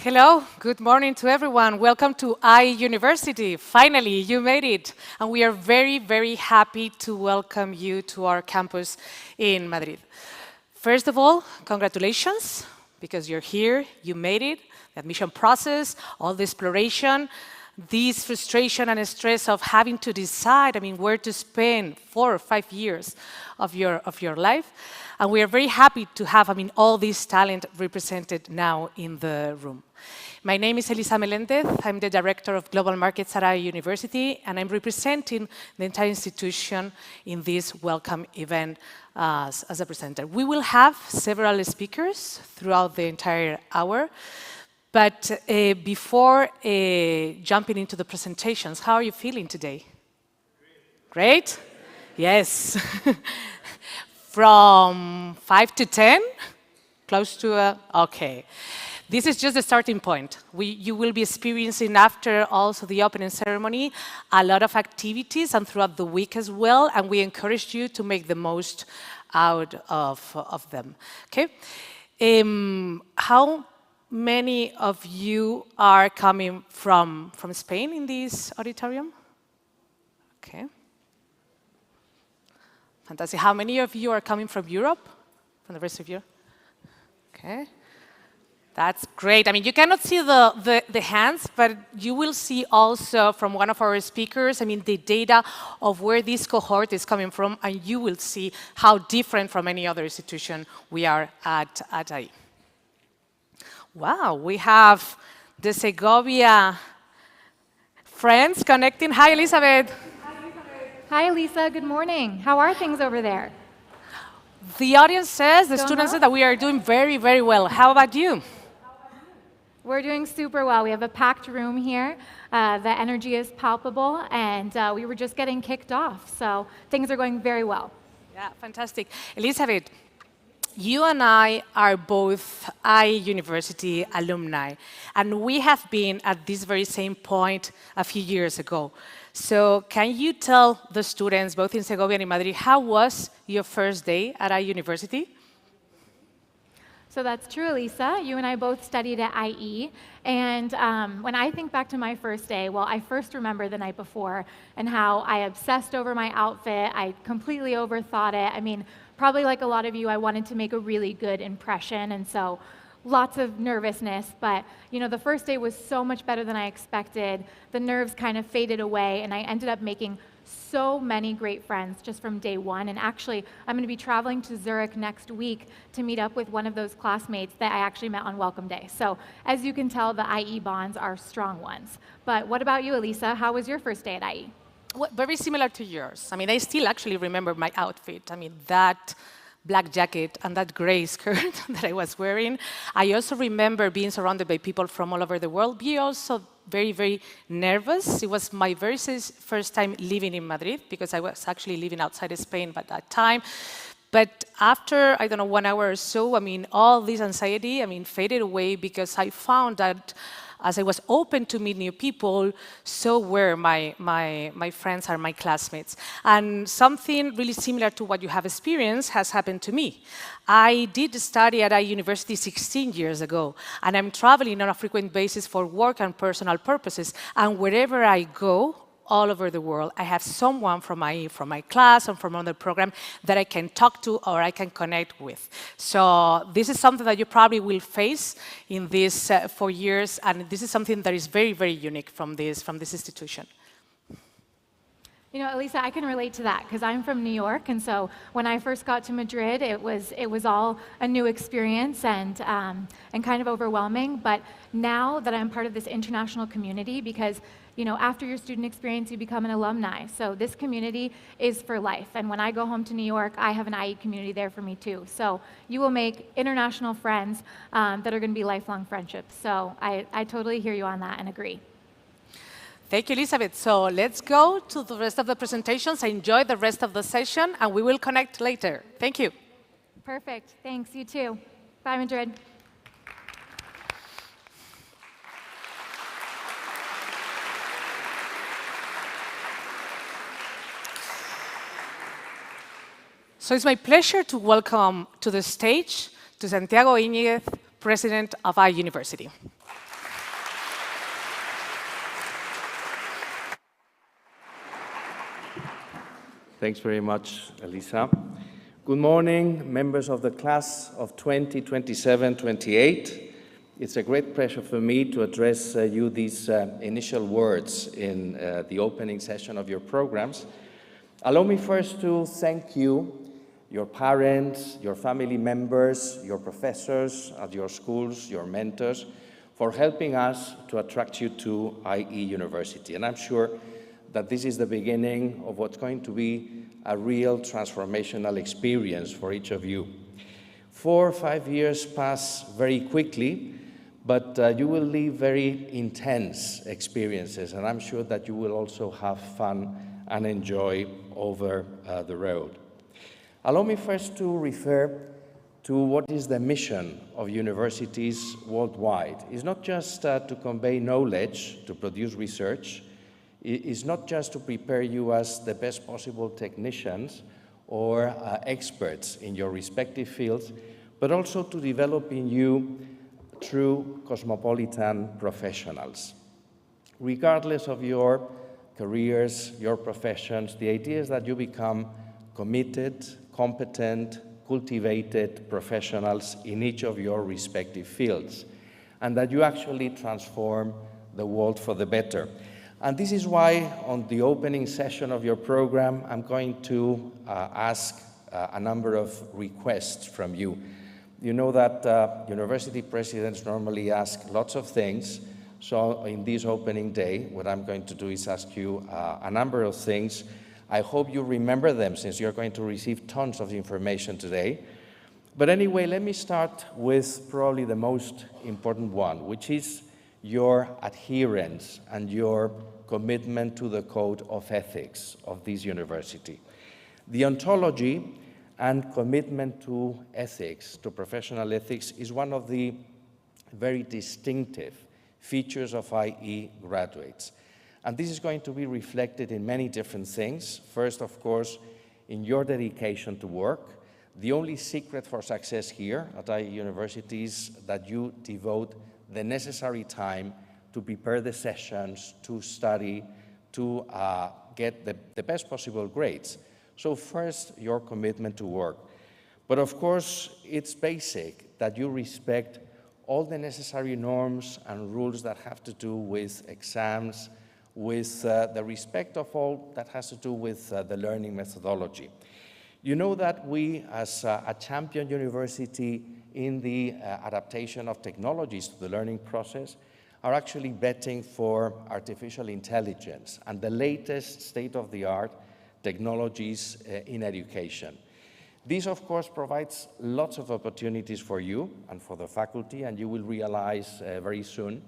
Hello, good morning to everyone. Welcome to IE University. Finally, you made it. And we are very, very happy to welcome you to our campus in Madrid. First of all, congratulations, because you're here, you made it, the admission process, all the exploration, this frustration and stress of having to decide, where to spend 4 or 5 years of your life. And we are very happy to have, all this talent represented now in the room. My name is Elisa Melendez. I'm the Director of Global Markets at IE University, and I'm representing the entire institution in this welcome event as a presenter. We will have several speakers throughout the entire hour, but before jumping into the presentations, how are you feeling today? Great? Yes. From 5 to 10? Close to okay. This is just the starting point. You will be experiencing after also the opening ceremony a lot of activities and throughout the week as well, and we encourage you to make the most out of them. Okay? How many of you are coming from Spain in this auditorium? Okay. Fantastic. How many of you are coming from Europe? From the rest of Europe? Okay. That's great. You cannot see the hands, but you will see also from one of our speakers, the data of where this cohort is coming from, and you will see how different from any other institution we are at IE. Wow, we have the Segovia friends connecting. Hi, Elizabeth. Hi, Elisa. Good morning. How are things over there? The audience says, the students say that we are doing very, very well. How about you? We're doing super well. We have a packed room here. The energy is palpable, and we were just getting kicked off. So things are going very well. Yeah, fantastic. Elizabeth, you and I are both IE University alumni, and we have been at this very same point a few years ago. So can you tell the students, both in Segovia and in Madrid, how was your first day at IE University? So that's true, Elisa. You and I both studied at IE. And when I think back to my first day, well, I first remember the night before and how I obsessed over my outfit. I completely overthought it. Probably like a lot of you, I wanted to make a really good impression. And so lots of nervousness, but the first day was so much better than I expected. The nerves kind of faded away, and I ended up making so many great friends just from day one. And actually, I'm going to be traveling to Zurich next week to meet up with one of those classmates that I actually met on Welcome Day. So as you can tell, the IE bonds are strong ones. But what about you, Elisa? How was your first day at IE? Well, very similar to yours. I still actually remember my outfit. That black jacket and that gray skirt that I was wearing. I also remember being surrounded by people from all over the world, be also very, very nervous. It was my very first time living in Madrid, because I was actually living outside of Spain by that time. But after, 1 hour or so, all this anxiety, faded away, because I found that as I was open to meet new people, so were my friends and my classmates. And something really similar to what you have experienced has happened to me. I did study at a university 16 years ago, and I'm traveling on a frequent basis for work and personal purposes. And wherever I go, all over the world, I have someone from my class and from another program that I can talk to or I can connect with. So this is something that you probably will face in these 4 years, and this is something that is very, very unique from this institution. You know, Elisa, I can relate to that because I'm from New York, and so when I first got to Madrid, it was all a new experience and kind of overwhelming. But now that I'm part of this international community, because you know, after your student experience, you become an alumni. So this community is for life. And when I go home to New York, I have an IE community there for me too. So you will make international friends that are going to be lifelong friendships. So I totally hear you on that and agree. Thank you, Elizabeth. So let's go to the rest of the presentations. Enjoy the rest of the session, and we will connect later. Thank you. Perfect. Thanks. You too. Bye, Madrid. So it's my pleasure to welcome to the stage to Santiago Iñiguez, President of IE University. Thanks very much, Elisa. Good morning, members of the class of 2027-28. It's a great pleasure for me to address you these initial words in the opening session of your programs. Allow me first to thank you, your parents, your family members, your professors at your schools, your mentors, for helping us to attract you to IE University. And I'm sure that this is the beginning of what's going to be a real transformational experience for each of you. 4 or 5 years pass very quickly, but you will live very intense experiences, and I'm sure that you will also have fun and enjoy over the road. Allow me first to refer to what is the mission of universities worldwide. It's not just to convey knowledge, to produce research. It's not just to prepare you as the best possible technicians or experts in your respective fields, but also to develop in you true cosmopolitan professionals. Regardless of your careers, your professions, the idea is that you become committed, competent, cultivated professionals in each of your respective fields, and that you actually transform the world for the better. And this is why, on the opening session of your program, I'm going to ask a number of requests from you. You know that university presidents normally ask lots of things, so in this opening day, what I'm going to do is ask you a number of things. I hope you remember them, since you're going to receive tons of information today. But anyway, let me start with probably the most important one, which is your adherence and your commitment to the code of ethics of this university. The ontology and commitment to ethics, to professional ethics, is one of the very distinctive features of IE graduates. And this is going to be reflected in many different things. First, of course, in your dedication to work. The only secret for success here at IE University is that you devote the necessary time to prepare the sessions, to study, to get the best possible grades. So first, your commitment to work. But of course, it's basic that you respect all the necessary norms and rules that have to do with exams, with the respect of all that has to do with the learning methodology. You know that we, as a champion university in the adaptation of technologies to the learning process, are actually betting for artificial intelligence and the latest state-of-the-art technologies in education. This, of course, provides lots of opportunities for you and for the faculty, and you will realize very soon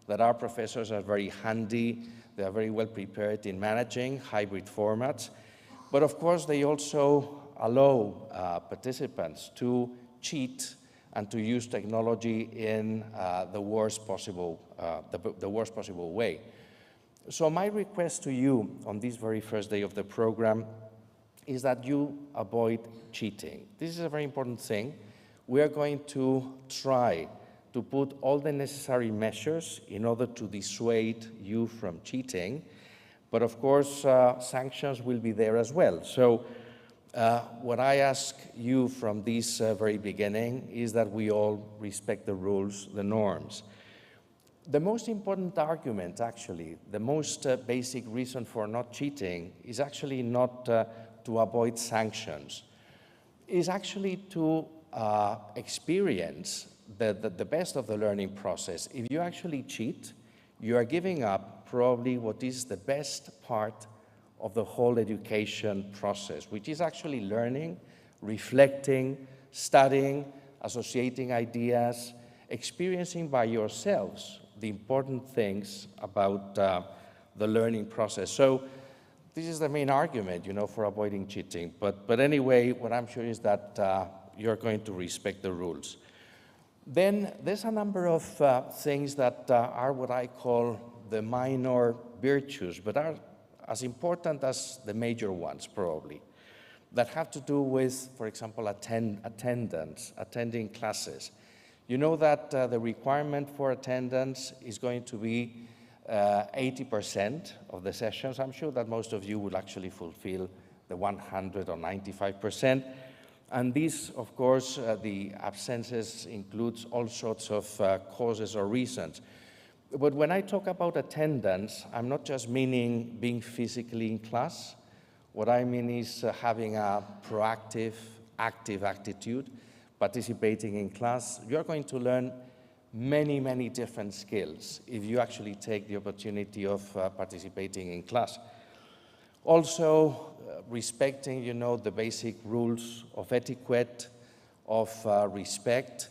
that our professors are very handy, they are very well prepared in managing hybrid formats, but of course they also allow participants to cheat and to use technology in the worst possible way. So my request to you on this very first day of the program is that you avoid cheating. This is a very important thing. We are going to try to put all the necessary measures in order to dissuade you from cheating, but of course, sanctions will be there as well. So what I ask you from this very beginning is that we all respect the rules, the norms. The most important argument, actually, the most basic reason for not cheating is actually not to avoid sanctions, is actually to experience the best of the learning process. If you actually cheat, you are giving up probably what is the best part of the whole education process, which is actually learning, reflecting, studying, associating ideas, experiencing by yourselves the important things about the learning process. So this is the main argument, for avoiding cheating. But anyway, what I'm sure is that you're going to respect the rules. Then there's a number of things that are what I call the minor virtues, but are as important as the major ones, probably, that have to do with, for example, attendance, attending classes. You know that the requirement for attendance is going to be 80% of the sessions. I'm sure that most of you will actually fulfill the 100 or 95%. And this, of course, the absences includes all sorts of causes or reasons. But when I talk about attendance, I'm not just meaning being physically in class. What I mean is having a proactive, active attitude, participating in class. You're going to learn many, many different skills if you actually take the opportunity of participating in class. Also, respecting, the basic rules of etiquette, of respect,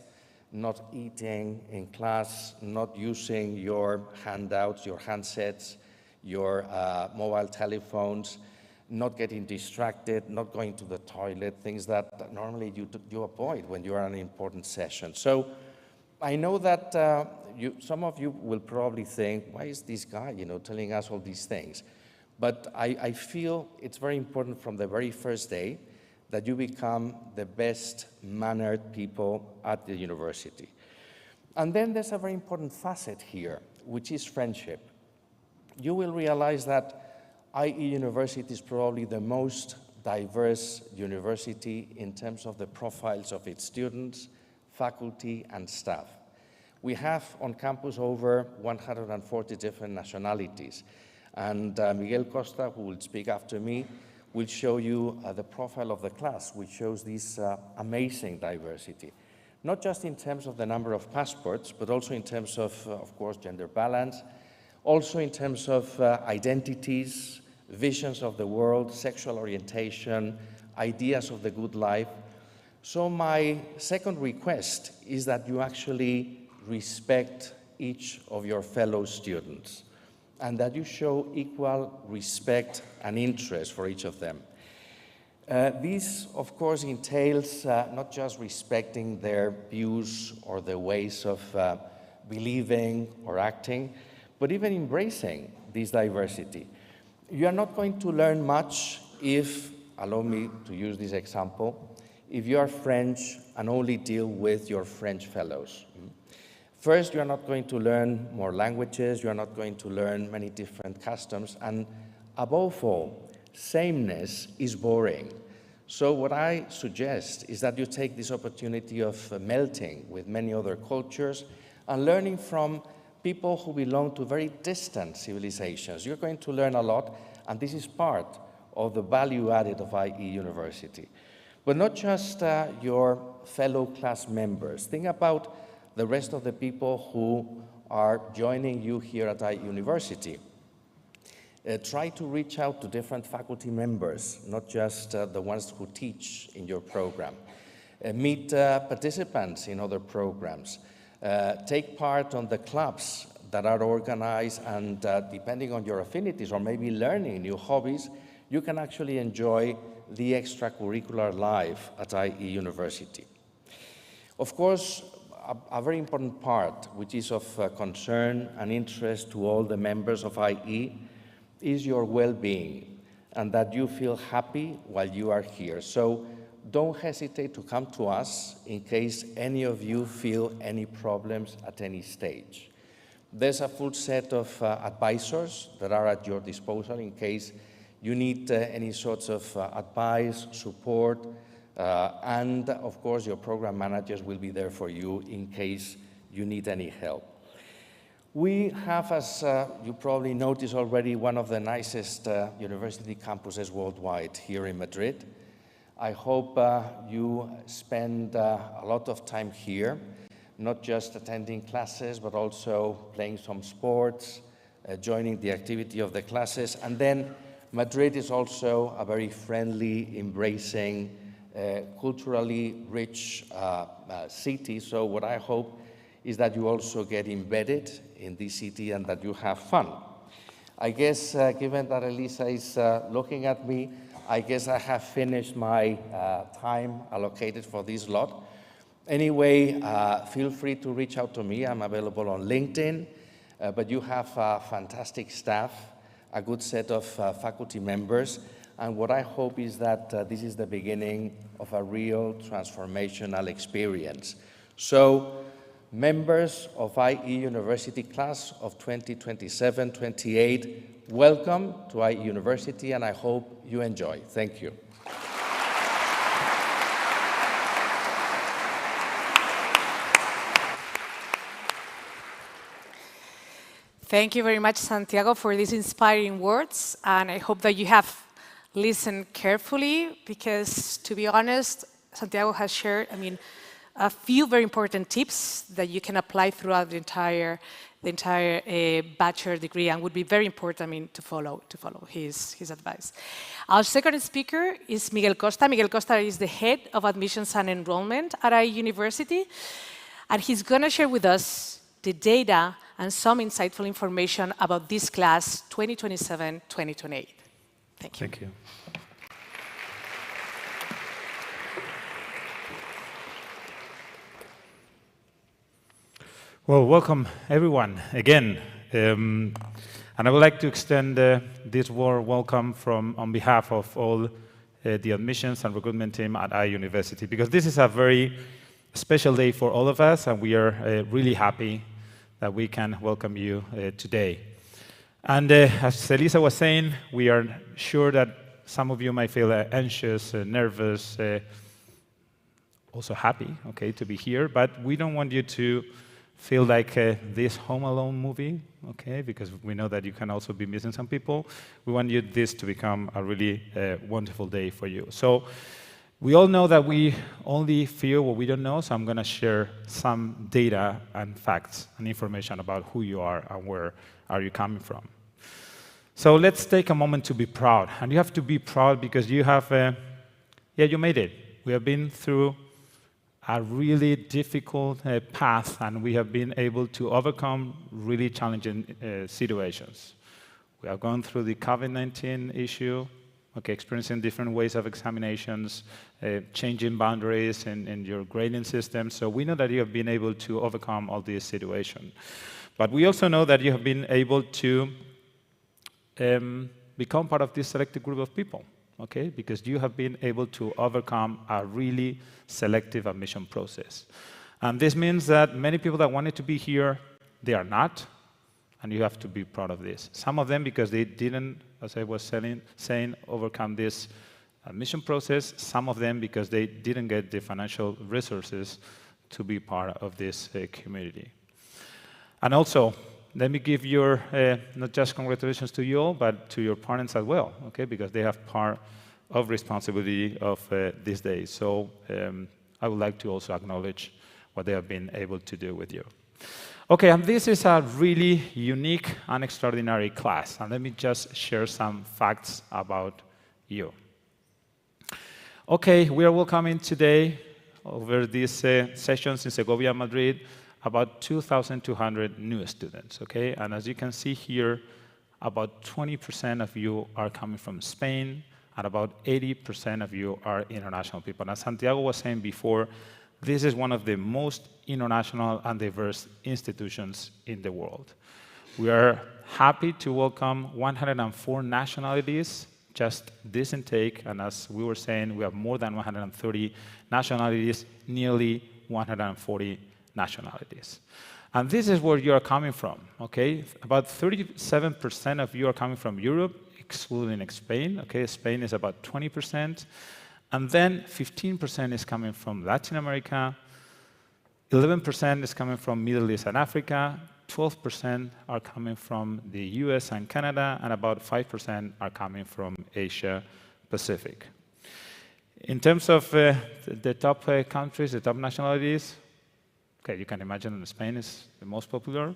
not eating in class, not using your handouts, your handsets, your mobile telephones, not getting distracted, not going to the toilet, things that normally you avoid when you are in an important session. So I know that some of you will probably think, why is this guy, telling us all these things? But I feel it's very important from the very first day that you become the best mannered people at the university. And then there's a very important facet here, which is friendship. You will realize that IE University is probably the most diverse university in terms of the profiles of its students, faculty, and staff. We have on campus over 140 different nationalities. And Miguel Costa, who will speak after me, will show you the profile of the class, which shows this amazing diversity. Not just in terms of the number of passports, but also in terms of course, gender balance, also in terms of identities, visions of the world, sexual orientation, ideas of the good life. So my second request is that you actually respect each of your fellow students and that you show equal respect and interest for each of them. This, of course, entails not just respecting their views or their ways of believing or acting, but even embracing this diversity. You are not going to learn much if, allow me to use this example, if you are French and only deal with your French fellows. First, you are not going to learn more languages, you are not going to learn many different customs, and above all, sameness is boring. So what I suggest is that you take this opportunity of melting with many other cultures and learning from people who belong to very distant civilizations. You're going to learn a lot, and this is part of the value added of IE University. But not just your fellow class members. Think about the rest of the people who are joining you here at IE University. Try to reach out to different faculty members, not just the ones who teach in your program. Meet participants in other programs. Take part on the clubs that are organized, and depending on your affinities or maybe learning new hobbies, you can actually enjoy the extracurricular life at IE University. Of course, a very important part, which is of concern and interest to all the members of IE, is your well-being, and that you feel happy while you are here. So don't hesitate to come to us in case any of you feel any problems at any stage. There's a full set of advisors that are at your disposal in case you need any sorts of advice, support, and of course your program managers will be there for you in case you need any help. We have, as you probably noticed already, one of the nicest university campuses worldwide here in Madrid. I hope you spend a lot of time here, not just attending classes, but also playing some sports, joining the activity of the classes. And then Madrid is also a very friendly, embracing, culturally rich city. So what I hope is that you also get embedded in this city and that you have fun. I guess, given that Elisa is looking at me, I guess I have finished my time allocated for this lot. Anyway, feel free to reach out to me. I'm available on LinkedIn, but you have fantastic staff, a good set of faculty members, and what I hope is that this is the beginning of a real transformational experience. So, members of IE University class of 2027-28, welcome to IE University, and I hope you enjoy. Thank you. Thank you very much, Santiago, for these inspiring words, and I hope that you have listened carefully, because, to be honest, Santiago has shared, a few very important tips that you can apply throughout the entire bachelor degree, and would be very important, to follow his advice. Our second speaker is Miguel Costa. Miguel Costa is the head of admissions and enrollment at IE University, and he's going to share with us the data and some insightful information about this class 2027-2028. Thank you. Thank you. Well, welcome everyone again. And I would like to extend this warm welcome on behalf of all the admissions and recruitment team at IE University, because this is a very special day for all of us, and we are really happy that we can welcome you today. And as Elisa was saying, we are sure that some of you might feel anxious, nervous, also happy, okay, to be here, but we don't want you to feel like this Home Alone movie, okay, because we know that you can also be missing some people. We want this to become a really wonderful day for you. So we all know that we only feel what we don't know, so I'm going to share some data and facts and information about who you are and where are you coming from. So let's take a moment to be proud. And you have to be proud because you have, you made it. We have been through a really difficult path, and we have been able to overcome really challenging situations. We have gone through the COVID-19 issue, okay, experiencing different ways of examinations, changing boundaries in your grading system. So we know that you have been able to overcome all these situations. But we also know that you have been able to become part of this selected group of people, okay? Because you have been able to overcome a really selective admission process. And this means that many people that wanted to be here, they are not, and you have to be proud of this. Some of them because they didn't, as I was saying, overcome this admission process. Some of them because they didn't get the financial resources to be part of this community. And also, let me give your, not just congratulations to you all, but to your parents as well, okay? Because they have part of responsibility of this day. So I would like to also acknowledge what they have been able to do with you. Okay, and this is a really unique and extraordinary class. And let me just share some facts about you. Okay, we are welcoming today, over these sessions in Segovia and Madrid, about 2,200 new students, okay? And as you can see here, about 20% of you are coming from Spain, and about 80% of you are international people. And as Santiago was saying before, this is one of the most international and diverse institutions in the world. We are happy to welcome 104 nationalities, just this intake, and as we were saying, we have more than 130 nationalities, nearly 140 nationalities. And this is where you are coming from, okay? About 37% of you are coming from Europe, excluding Spain, okay? Spain is about 20%. And then 15% is coming from Latin America, 11% is coming from Middle East and Africa, 12% are coming from the US and Canada, and about 5% are coming from Asia Pacific. In terms of the top countries, the top nationalities, okay, you can imagine that Spain is the most popular,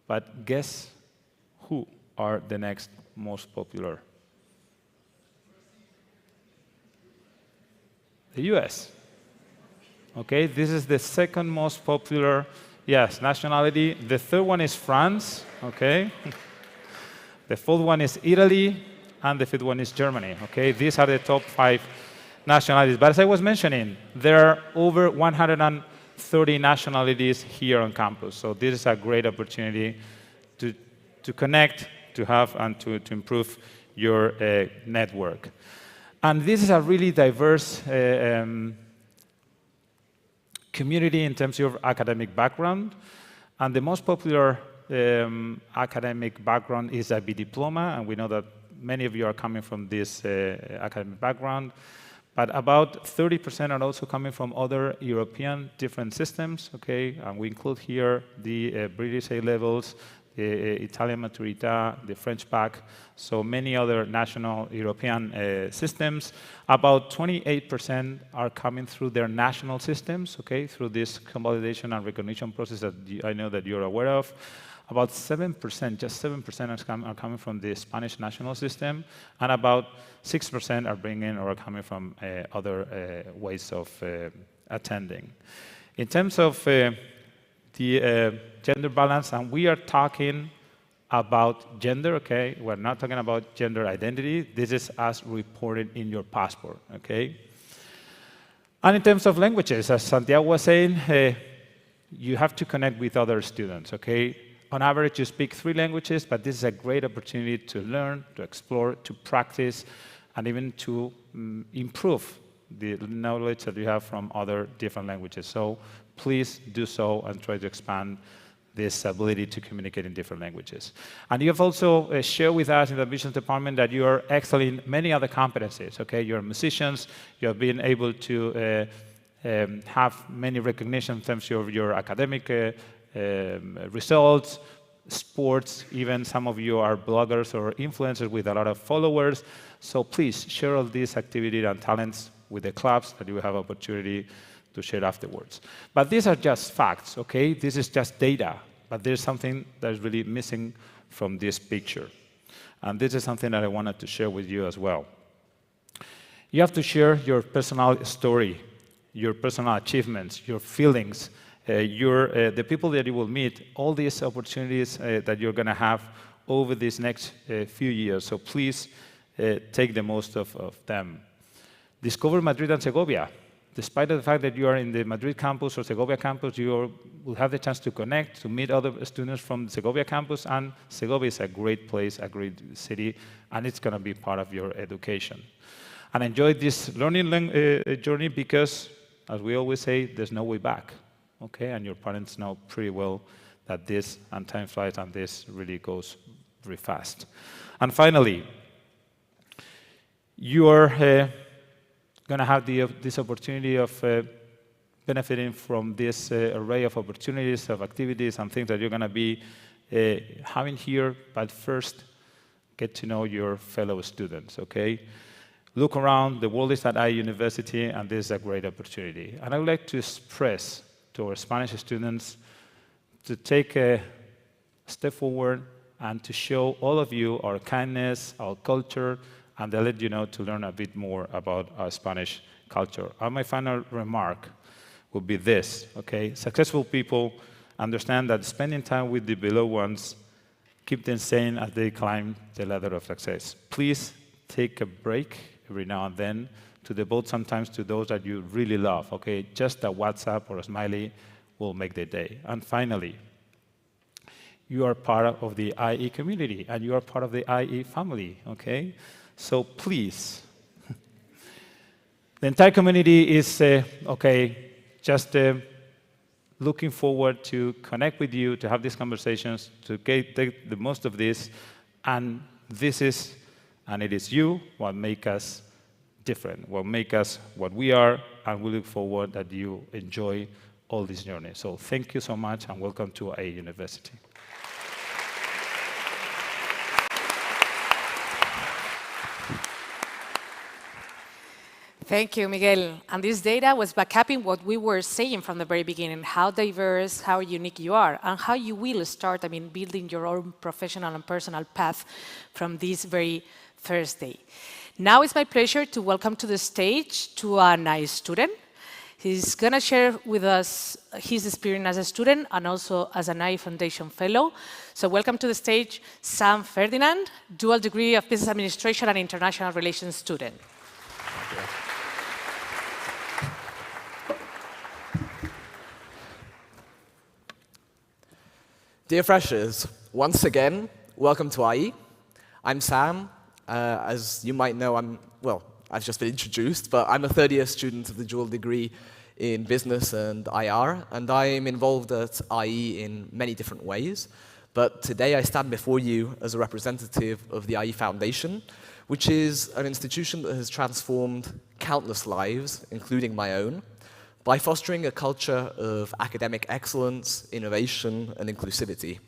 but guess who are the next most popular? The US. Okay, this is the second most popular, yes, nationality. The third one is France, okay? The fourth one is Italy, and the fifth one is Germany, okay? These are the top 5 nationalities. But as I was mentioning, there are over 130 nationalities here on campus. So this is a great opportunity to connect, to have, and to improve your network. And this is a really diverse community in terms of academic background. And the most popular academic background is a B diploma, and we know that many of you are coming from this academic background. But about 30% are also coming from other European different systems, okay? And we include here the British A-levels, the Italian Maturità, the French Bac, so many other national European systems. About 28% are coming through their national systems, okay, through this convalidation and recognition process that I know that you're aware of. About 7%, just 7% are coming from the Spanish national system, and about 6% are bringing or are coming from other ways of attending. In terms of the gender balance, and we are talking about gender, okay? We're not talking about gender identity. This is as reported in your passport, okay? And in terms of languages, as Santiago was saying, you have to connect with other students, okay? On average, you speak 3 languages, but this is a great opportunity to learn, to explore, to practice, and even to improve the knowledge that you have from other different languages. So please do so and try to expand this ability to communicate in different languages. And you have also shared with us in the admissions department that you are excellent in many other competencies, okay? You're musicians, you have been able to have many recognition in terms of your academic results, sports, even some of you are bloggers or influencers with a lot of followers. So please share all these activities and talents with the clubs that you will have opportunity to share afterwards. But these are just facts, okay? This is just data, but there's something that is really missing from this picture. And this is something that I wanted to share with you as well. You have to share your personal story, your personal achievements, your feelings, the people that you will meet, all these opportunities that you're going to have over these next few years. So please take the most of them. Discover Madrid and Segovia. Despite the fact that you are in the Madrid campus or Segovia campus, you will have the chance to connect, to meet other students from the Segovia campus, and Segovia is a great place, a great city, and it's going to be part of your education. And enjoy this learning journey because, as we always say, there's no way back, okay? And your parents know pretty well that this, and time flies, and this really goes very fast. And finally, you are going to have this opportunity of benefiting from this array of opportunities, of activities, and things that you're going to be having here. But first, get to know your fellow students, okay? Look around. The world is at IE University, and this is a great opportunity. And I would like to express to our Spanish students to take a step forward and to show all of you our kindness, our culture, and they'll let you know to learn a bit more about our Spanish culture. And my final remark would be this, okay? Successful people understand that spending time with the beloved ones keep them sane as they climb the ladder of success. Please take a break every now and then to devote sometimes to those that you really love, okay? Just a WhatsApp or a smiley will make the day. And finally, you are part of the IE community, and you are part of the IE family, okay? So please, the entire community is, just looking forward to connect with you, to have these conversations, to take the most of this, and this is, and it is you, what make us different, what make us what we are, and we look forward that you enjoy all this journey. So thank you so much, and welcome to IE University. Thank you, Miguel. And this data was backupping what we were saying from the very beginning, how diverse, how unique you are, and how you will start, building your own professional and personal path from this very first day. Now it's my pleasure to welcome to the stage to an IE student. He's going to share with us his experience as a student and also as an IE Foundation Fellow. So welcome to the stage, Sam Ferdinand, dual degree of Business Administration and International Relations student. Dear freshers, once again, welcome to IE. I'm Sam. As you might know, I've just been introduced, but I'm a third-year student of the dual degree in Business and IR, and I'm involved at IE in many different ways. But today I stand before you as a representative of the IE Foundation, which is an institution that has transformed countless lives, including my own, by fostering a culture of academic excellence, innovation, and inclusivity.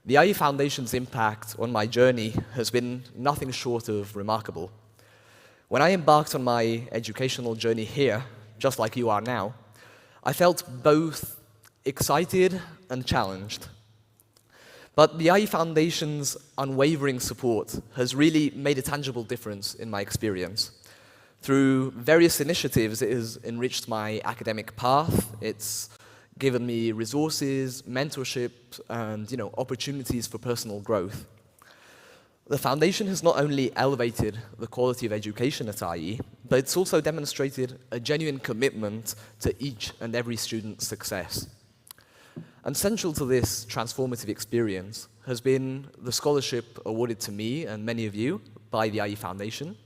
The IE Foundation's impact on my journey has been nothing short of remarkable. When I embarked on my educational journey here, just like you are now, I felt both excited and challenged. But the IE Foundation's unwavering support has really made a tangible difference in my experience. Through various initiatives, it has enriched my academic path. It's given me resources, mentorship, and opportunities for personal growth. The foundation has not only elevated the quality of education at IE, but it's also demonstrated a genuine commitment to each and every student's success. And central to this transformative experience has been the scholarship awarded to me and many of you by the IE Foundation,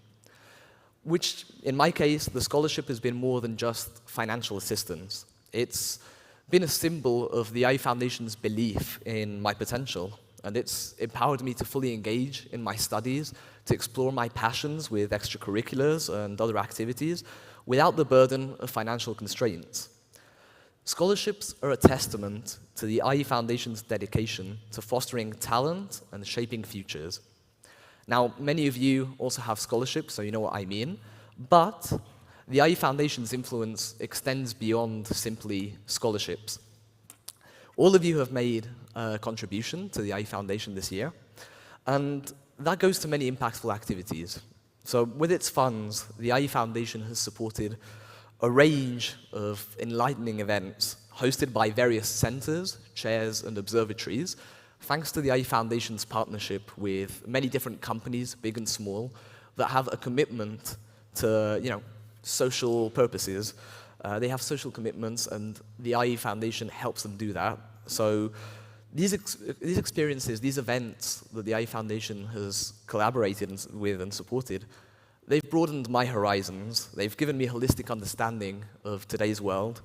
which, in my case, the scholarship has been more than just financial assistance. It's been a symbol of the IE Foundation's belief in my potential, and it's empowered me to fully engage in my studies, to explore my passions with extracurriculars and other activities without the burden of financial constraints. Scholarships are a testament to the IE Foundation's dedication to fostering talent and shaping futures. Now, many of you also have scholarships, so you know what I mean, but the IE Foundation's influence extends beyond simply scholarships. All of you have made a contribution to the IE Foundation this year, and that goes to many impactful activities. So with its funds, the IE Foundation has supported a range of enlightening events hosted by various centers, chairs, and observatories, thanks to the IE Foundation's partnership with many different companies, big and small, that have a commitment to, social purposes. They have social commitments, and the IE Foundation helps them do that. So these experiences, these events that the IE Foundation has collaborated with and supported, they've broadened my horizons. They've given me a holistic understanding of today's world,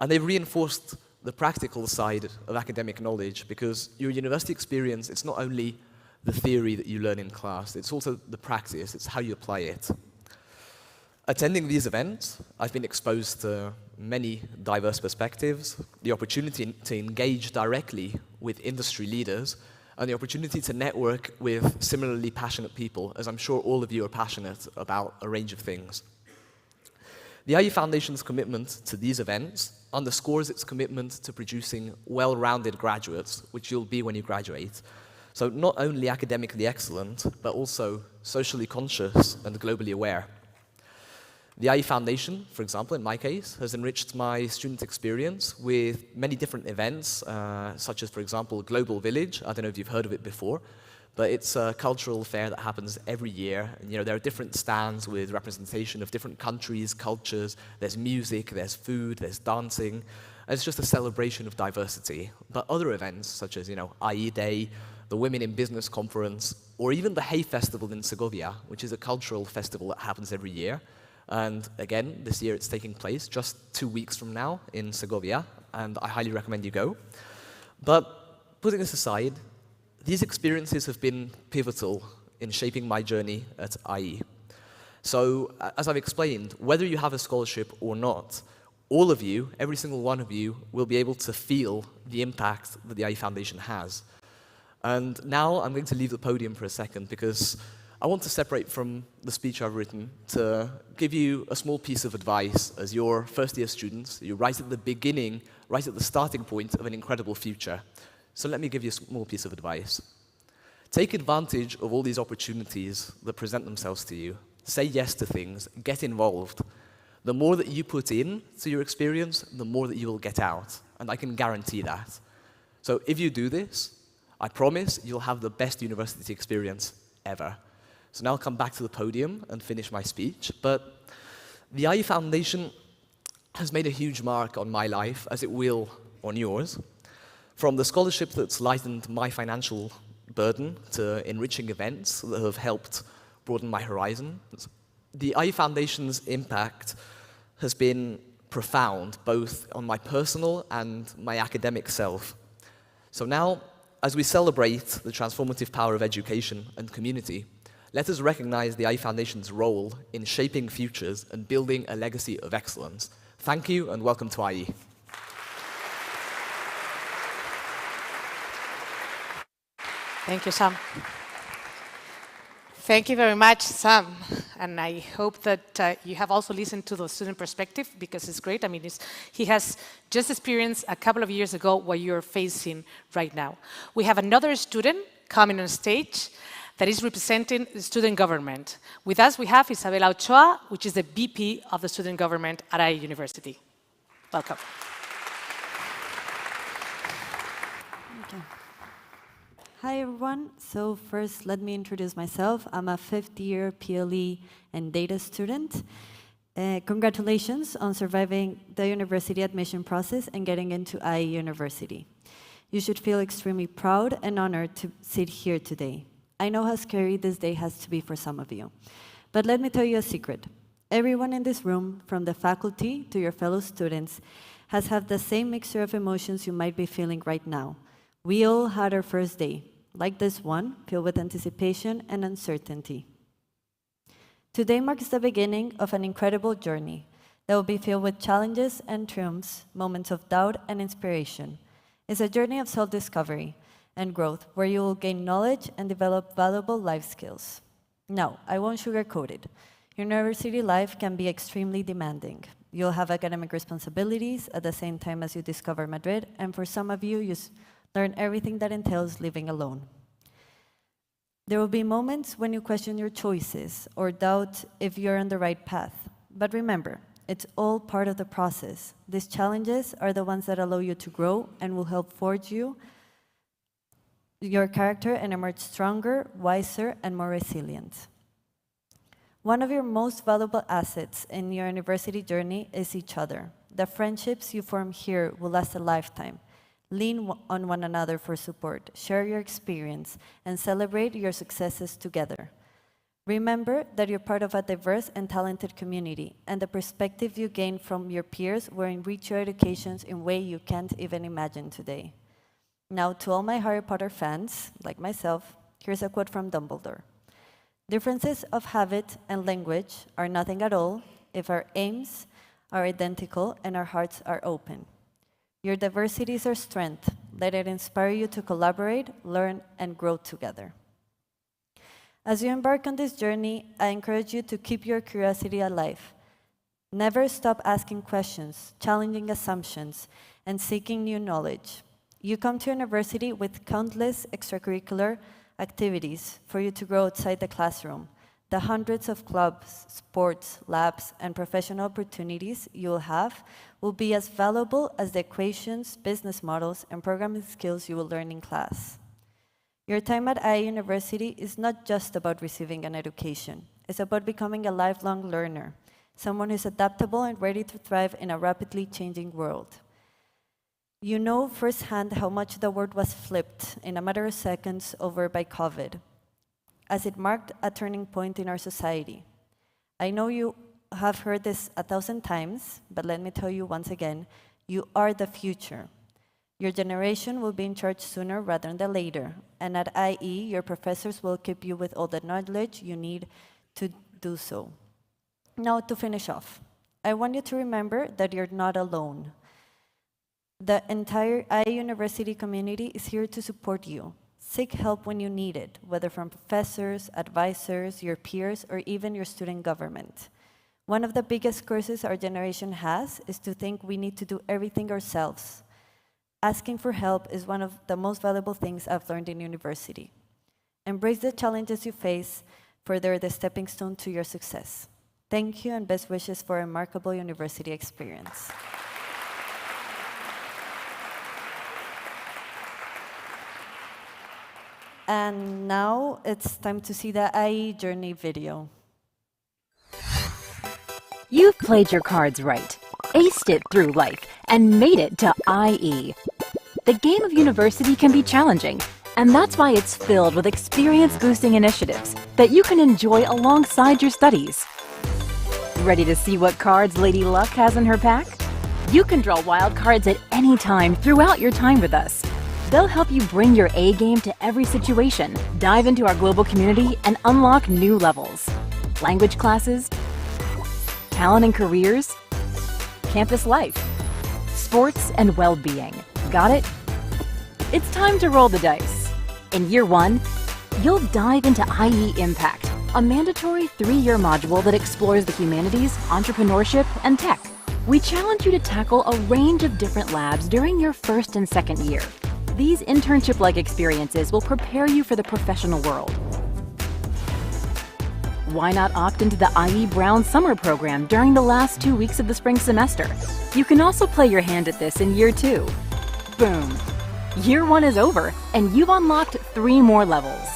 and they've reinforced the practical side of academic knowledge, because your university experience, it's not only the theory that you learn in class, it's also the practice, it's how you apply it. Attending these events, I've been exposed to many diverse perspectives, the opportunity to engage directly with industry leaders, and the opportunity to network with similarly passionate people, as I'm sure all of you are passionate about a range of things. The IE Foundation's commitment to these events underscores its commitment to producing well-rounded graduates, which you'll be when you graduate. So not only academically excellent, but also socially conscious and globally aware. The IE Foundation, for example, in my case, has enriched my student experience with many different events, such as, for example, Global Village. I don't know if you've heard of it before, but it's a cultural fair that happens every year. And, there are different stands with representation of different countries, cultures. There's music, there's food, there's dancing. And it's just a celebration of diversity. But other events, such as, IE Day, the Women in Business Conference, or even the Hay Festival in Segovia, which is a cultural festival that happens every year. And again, this year it's taking place just 2 weeks from now in Segovia, and I highly recommend you go. But putting this aside, these experiences have been pivotal in shaping my journey at IE. So, as I've explained, whether you have a scholarship or not, all of you, every single one of you, will be able to feel the impact that the IE Foundation has. And now I'm going to leave the podium for a second because I want to separate from the speech I've written to give you a small piece of advice as your first-year students. You're right at the beginning, right at the starting point of an incredible future. So let me give you a small piece of advice. Take advantage of all these opportunities that present themselves to you. Say yes to things. Get involved. The more that you put in to your experience, the more that you will get out. And I can guarantee that. So if you do this, I promise you'll have the best university experience ever. So now I'll come back to the podium and finish my speech. But the IE Foundation has made a huge mark on my life, as it will on yours. From the scholarship that's lightened my financial burden to enriching events that have helped broaden my horizons, the IE Foundation's impact has been profound, both on my personal and my academic self. So now, as we celebrate the transformative power of education and community, let us recognize the IE Foundation's role in shaping futures and building a legacy of excellence. Thank you, and welcome to IE. Thank you, Sam. Thank you very much, Sam. And I hope that you have also listened to the student perspective, because it's great. I mean, he has just experienced a couple of years ago what you're facing right now. We have another student coming on stage that is representing the student government. With us, we have Isabela Ochoa, which is the VP of the student government at IE University. Welcome. Hi, everyone. So first, let me introduce myself. I'm a fifth-year PLE and data student. Congratulations on surviving the university admission process and getting into IE University. You should feel extremely proud and honored to sit here today. I know how scary this day has to be for some of you. But let me tell you a secret. Everyone in this room, from the faculty to your fellow students, has had the same mixture of emotions you might be feeling right now. We all had our first day, like this one, filled with anticipation and uncertainty. Today marks the beginning of an incredible journey that will be filled with challenges and triumphs, moments of doubt and inspiration. It's a journey of self-discovery and growth where you will gain knowledge and develop valuable life skills. Now, I won't sugarcoat it. University life can be extremely demanding. You'll have academic responsibilities at the same time as you discover Madrid, and for some of you, learn everything that entails living alone. There will be moments when you question your choices or doubt if you're on the right path. But remember, it's all part of the process. These challenges are the ones that allow you to grow and will help forge your character and emerge stronger, wiser, and more resilient. One of your most valuable assets in your university journey is each other. The friendships you form here will last a lifetime. Lean on one another for support, share your experience, and celebrate your successes together. Remember that you're part of a diverse and talented community, and the perspective you gain from your peers will enrich your educations in ways you can't even imagine today. Now, to all my Harry Potter fans, like myself, here's a quote from Dumbledore. Differences of habit and language are nothing at all if our aims are identical and our hearts are open. Your diversity is our strength. Let it inspire you to collaborate, learn, and grow together. As you embark on this journey, I encourage you to keep your curiosity alive. Never stop asking questions, challenging assumptions, and seeking new knowledge. You come to university with countless extracurricular activities for you to grow outside the classroom. The hundreds of clubs, sports, labs, and professional opportunities you will have will be as valuable as the equations, business models, and programming skills you will learn in class. Your time at IE University is not just about receiving an education. It's about becoming a lifelong learner, someone who's adaptable and ready to thrive in a rapidly changing world. You know firsthand how much the world was flipped in a matter of seconds over by COVID, as it marked a turning point in our society. I know you have heard this 1,000 times, but let me tell you once again, you are the future. Your generation will be in charge sooner rather than later, and at IE, your professors will equip you with all the knowledge you need to do so. Now, to finish off, I want you to remember that you're not alone. The entire IE University community is here to support you. Seek help when you need it, whether from professors, advisors, your peers, or even your student government. One of the biggest curses our generation has is to think we need to do everything ourselves. Asking for help is one of the most valuable things I've learned in university. Embrace the challenges you face, for they're the stepping stone to your success. Thank you and best wishes for a remarkable university experience. And now it's time to see the IE journey video. You've played your cards right, aced it through life, and made it to IE. The game of university can be challenging, and that's why it's filled with experience-boosting initiatives that you can enjoy alongside your studies. Ready to see what cards Lady Luck has in her pack? You can draw wild cards at any time throughout your time with us. They'll help you bring your A game to every situation, dive into our global community, and unlock new levels. Language classes, talent and careers, campus life, sports and well-being. Got it? It's time to roll the dice. In year one, you'll dive into IE Impact, a mandatory 3-year module that explores the humanities, entrepreneurship, and tech. We challenge you to tackle a range of different labs during your first and second year. These internship-like experiences will prepare you for the professional world. Why not opt into the IE Brown Summer Program during the last 2 weeks of the spring semester? You can also play your hand at this in year 2. Boom. Year 1 is over, and you've unlocked 3 more levels.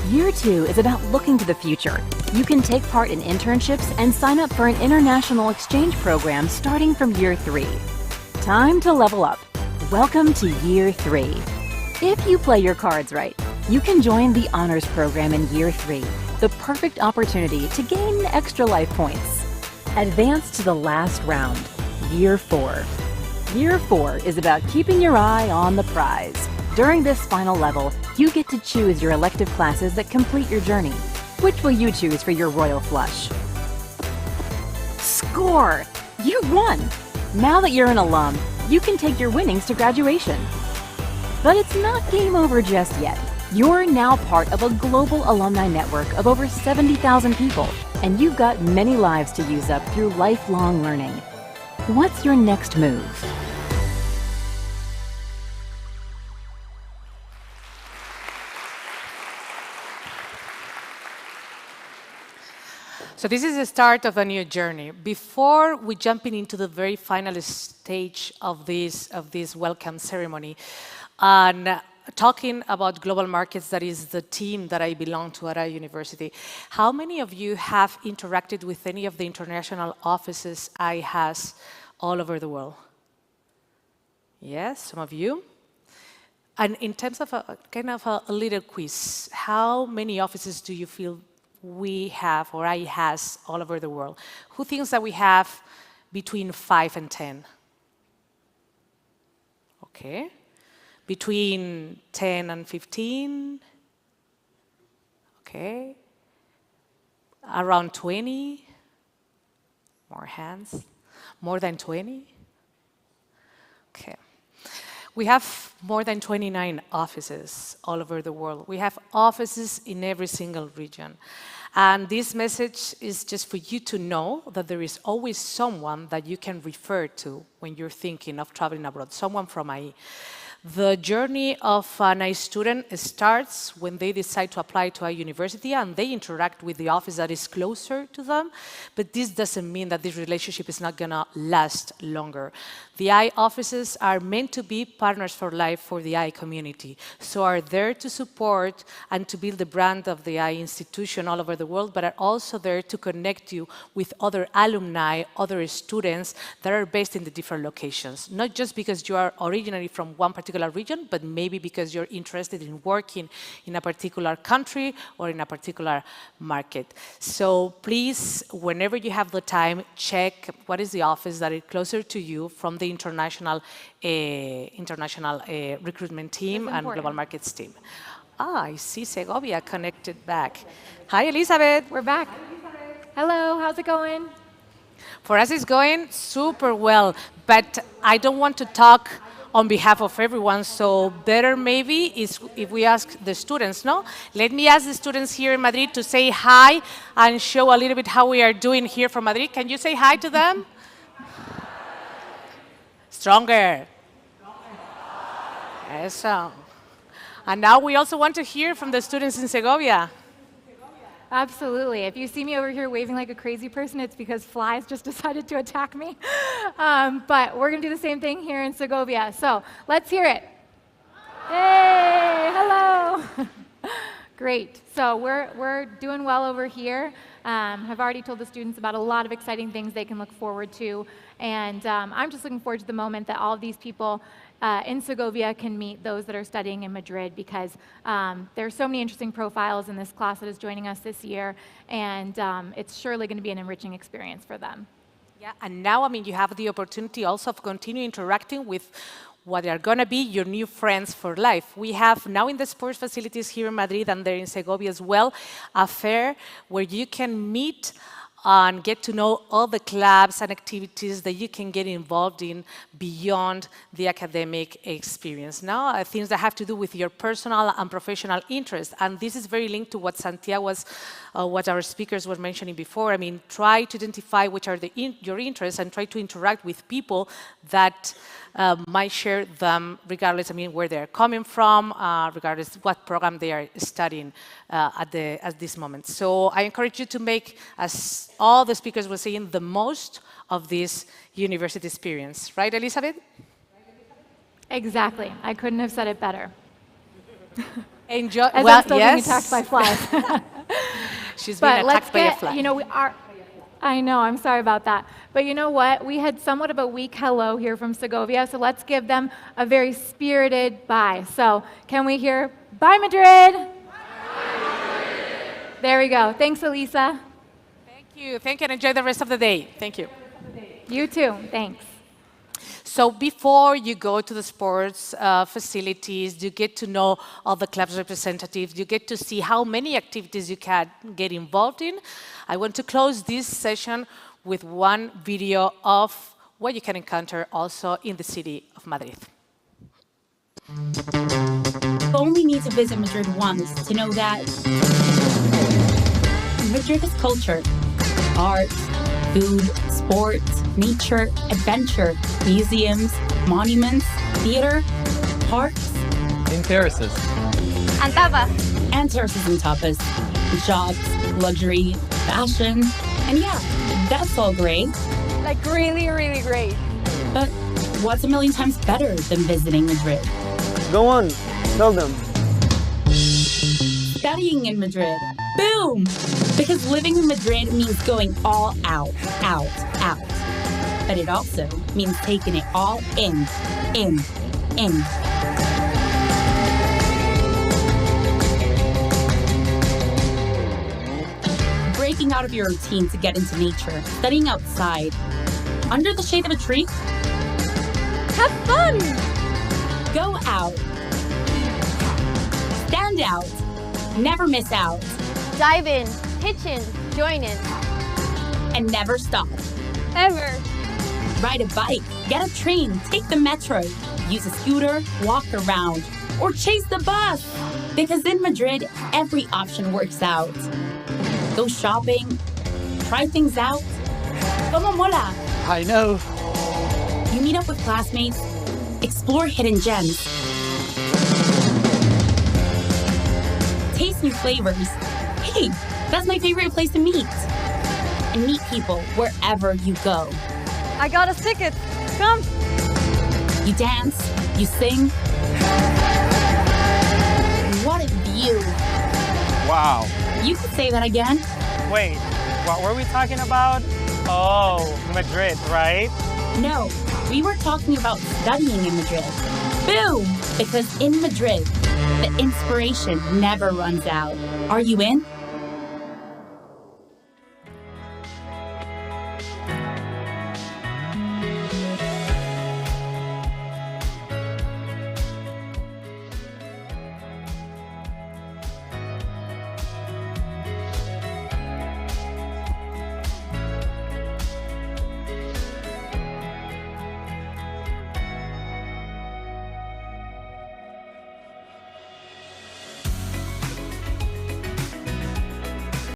Year 2 is about looking to the future. You can take part in internships and sign up for an international exchange program starting from year 3. Time to level up. Welcome to year 3. If you play your cards right, you can join the honors program in year 3, the perfect opportunity to gain extra life points. Advance to the last round, year 4. Year 4 is about keeping your eye on the prize. During this final level, you get to choose your elective classes that complete your journey. Which will you choose for your royal flush? Score! You won! Now that you're an alum, you can take your winnings to graduation. But it's not game over just yet. You're now part of a global alumni network of over 70,000 people, and you've got many lives to use up through lifelong learning. What's your next move? So this is the start of a new journey. Before we jumping into the very final stage of this welcome ceremony, and talking about global markets, that is the team that I belong to at IE University, how many of you have interacted with any of the international offices IE has all over the world? Yes, some of you. And in terms of a little quiz, how many offices do you feel we have, or IE has, all over the world? Who thinks that we have between 5 and 10? Okay. Between 10 and 15? Okay. Around 20? More hands? More than 20? Okay. We have more than 29 offices all over the world. We have offices in every single region. And this message is just for you to know that there is always someone that you can refer to when you're thinking of traveling abroad, someone from IE. The journey of an IE student starts when they decide to apply to a university and they interact with the office that is closer to them, but this doesn't mean that this relationship is not gonna last longer. The IE offices are meant to be partners for life for the IE community, so are there to support and to build the brand of the IE institution all over the world, but are also there to connect you with other alumni, other students that are based in the different locations. Not just because you are originally from one particular region, but maybe because you're interested in working in a particular country or in a particular market. So please, whenever you have the time, check what is the office that is closer to you from the international recruitment team and global markets team. Ah, I see Segovia connected back. Hi, Elizabeth. We're back. Hello, how's it going? For us, it's going super well, but I don't want to talk on behalf of everyone, so better maybe is if we ask the students, no? Let me ask the students here in Madrid to say hi and show a little bit how we are doing here from Madrid. Can you say hi to them? Stronger. Eso. And now we also want to hear from the students in Segovia. Absolutely. If you see me over here waving like a crazy person, it's because flies just decided to attack me. But we're going to do the same thing here in Segovia. So let's hear it. Hey, hello. Great. So we're doing well over here. I've already told the students about a lot of exciting things they can look forward to. And I'm just looking forward to the moment that all of these people in Segovia can meet those that are studying in Madrid, because there are so many interesting profiles in this class that is joining us this year, and it's surely going to be an enriching experience for them. Yeah, and now, I mean, you have the opportunity also of continue interacting with what are going to be your new friends for life. We have now in the sports facilities here in Madrid and there in Segovia as well, a fair where you can meet and get to know all the clubs and activities that you can get involved in beyond the academic experience. Now, things that have to do with your personal and professional interests. And this is very linked to what Santiago was, what our speakers were mentioning before. I mean, try to identify which are your interests and try to interact with people that might share them regardless, I mean, where they're coming from, regardless what program they are studying at this moment. So I encourage you to make, as all the speakers were saying, the most of this university experience. Right, Elizabeth? Exactly. I couldn't have said it better. Enjoy. As well, I'm still yes. being attacked by flies. She's being attacked by a fly. You know, I know, I'm sorry about that. But you know what? We had somewhat of a weak hello here from Segovia, so let's give them a very spirited bye. So can we hear, bye Madrid? Bye Madrid. There we go. Thanks, Elisa. Thank you, and enjoy the rest of the day. Thank you. You too, thanks. So before you go to the sports facilities, you get to know all the club's representatives, you get to see how many activities you can get involved in. I want to close this session with one video of what you can encounter also in the city of Madrid. You only need to visit Madrid once to know that Madrid is culture, art, food, sports, nature, adventure, museums, monuments, theater, parks, and terraces. And tapas. And terraces and tapas, shops, luxury, fashion, and yeah, that's all great. Like really, really great. But what's a million times better than visiting Madrid? Go on, tell them. Studying in Madrid. Boom! Because living in Madrid means going all out, out, out. But it also means taking it all in. Breaking out of your routine to get into nature, studying outside, under the shade of a tree. Have fun! Go out. Stand out. Never miss out. Dive in, pitch in, join in. And never stop. Ever. Ride a bike, get a train, take the metro, use a scooter, walk around, or chase the bus. Because in Madrid, every option works out. Go shopping, try things out. Como mola. I know. You meet up with classmates, explore hidden gems, Taste new flavors. Hey, that's my favorite place to meet. And meet people wherever you go. I got us tickets. Come. You dance, you sing. What a view. Wow. You could say that again. Wait, what were we talking about? Oh, Madrid, right? No, we were talking about studying in Madrid. Boom! Because in Madrid, the inspiration never runs out. Are you in?